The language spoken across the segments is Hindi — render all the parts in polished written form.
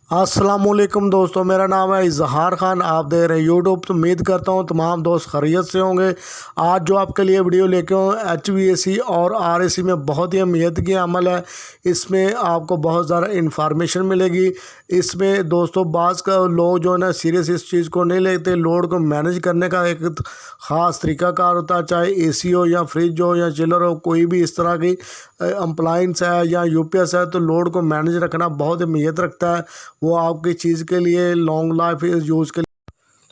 अस्सलामुअलैकुम दोस्तों, मेरा नाम है इजहार खान। आप देख रहे हैं यूट्यूब। तो उम्मीद करता हूँ तमाम दोस्त खैरियत से होंगे। आज जो आपके लिए वीडियो लेके आऊँ HVAC और RAC में बहुत ही अहमियत की अमल है। इसमें आपको बहुत ज़्यादा इंफॉर्मेशन मिलेगी। इसमें दोस्तों बाज़ का लोग जो है ना सीरियस इस चीज़ को नहीं लेते। लोड को मैनेज करने का एक ख़ास तरीक़ाकार होता है, चाहे AC हो या फ्रिज हो या चिलर हो, कोई भी इस तरह की अप्लाइंस है या UPS है, तो लोड को मैनेज रखना बहुत अहमियत रखता है। वो आपकी चीज़ के लिए लॉन्ग लाइफ यूज़ के लिए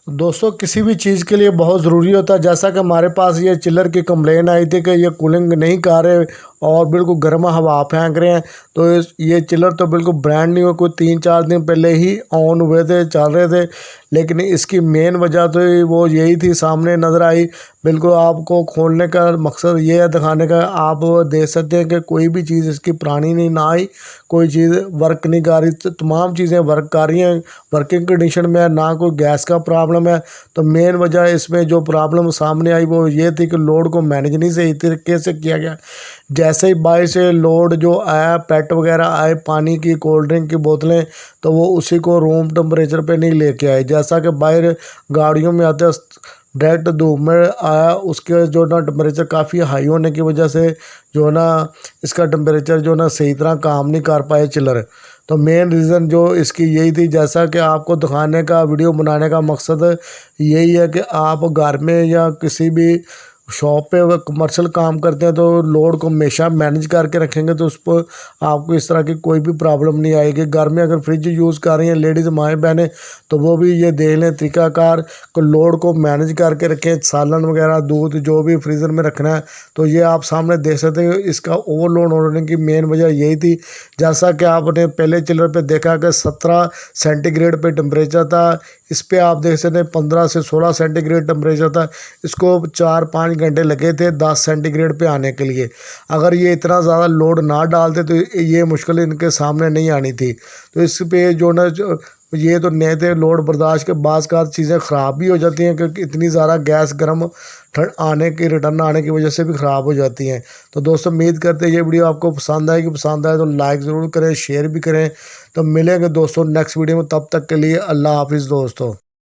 दोस्तों किसी भी चीज़ के लिए बहुत ज़रूरी होता है। जैसा कि हमारे पास ये चिलर की कंप्लेन आई थी कि ये कूलिंग नहीं कर रहे और बिल्कुल गर्म हवा फेंक रहे हैं। तो ये चिलर तो बिल्कुल ब्रांड न्यू है, कोई 3-4 दिन पहले ही ऑन हुए थे, चल रहे थे। लेकिन इसकी मेन वजह तो वो यही थी, सामने नज़र आई। बिल्कुल आपको खोलने का मकसद ये है दिखाने का। आप देख सकते हैं कि कोई भी चीज़ इसकी पुरानी नहीं ना आई, कोई चीज़ वर्क नहीं कर रही। तो तमाम चीज़ें वर्क कर रही हैं, वर्किंग कंडीशन में है, ना कोई गैस का प्रॉब्लम है। तो मेन वजह इसमें जो प्रॉब्लम सामने आई वो ये थी कि लोड को मैनेज नहीं सही तरीके से किया गया। जैसे ही बाहर से लोड जो आया, पेट वगैरह आए, पानी की कोल्ड ड्रिंक की बोतलें, तो वो उसी को रूम टेम्परेचर पे नहीं लेके आए। जैसा कि बाहर गाड़ियों में आते डायरेक्ट धूप में आया, उसके जो ना टेम्परेचर काफ़ी हाई होने की वजह से जो ना इसका टेम्परेचर जो ना सही तरह काम नहीं कर पाए चिलर। तो मेन रीज़न जो इसकी यही थी। जैसा कि आपको दिखाने का, वीडियो बनाने का मकसद यही है कि आप घर में या किसी भी शॉप पे कमर्शियल काम करते हैं तो लोड को हमेशा मैनेज करके रखेंगे, तो उस पर आपको इस तरह की कोई भी प्रॉब्लम नहीं आएगी। घर में अगर फ्रिज यूज़ कर रही हैं लेडीज़ माएँ बहनें, तो वो भी ये देख लें तरीक़ाकार को लोड को मैनेज करके रखें। सालन वगैरह, दूध जो भी फ्रीज़र में रखना है, तो ये आप सामने देख सकते हैं। इसका ओवरलोड होने की मेन वजह यही थी। जैसा कि आपने पहले चिलर पे देखा कि 17 सेंटीग्रेड पे टेम्परेचर था, इस पर आप देख सकते हैं 15 से 16 सेंटीग्रेड टेम्परेचर था। इसको 4-5 घंटे लगे थे 10 सेंटीग्रेड पे आने के लिए। अगर ये इतना ज़्यादा लोड ना डालते तो ये मुश्किल इनके सामने नहीं आनी थी। तो इस पे जो ना ये तो नहीं थे लोड बर्दाश्त के बाद का चीज़ें ख़राब भी हो जाती हैं, क्योंकि इतनी ज़्यादा गैस गर्म रिटर्न आने की वजह से भी ख़राब हो जाती हैं। तो दोस्तों उम्मीद करते हैं ये वीडियो आपको पसंद आएगी। पसंद आए तो लाइक ज़रूर करें, शेयर भी करें। तो मिलेंगे दोस्तों नेक्स्ट वीडियो में, तब तक के लिए अल्लाह हाफिज़ दोस्तों।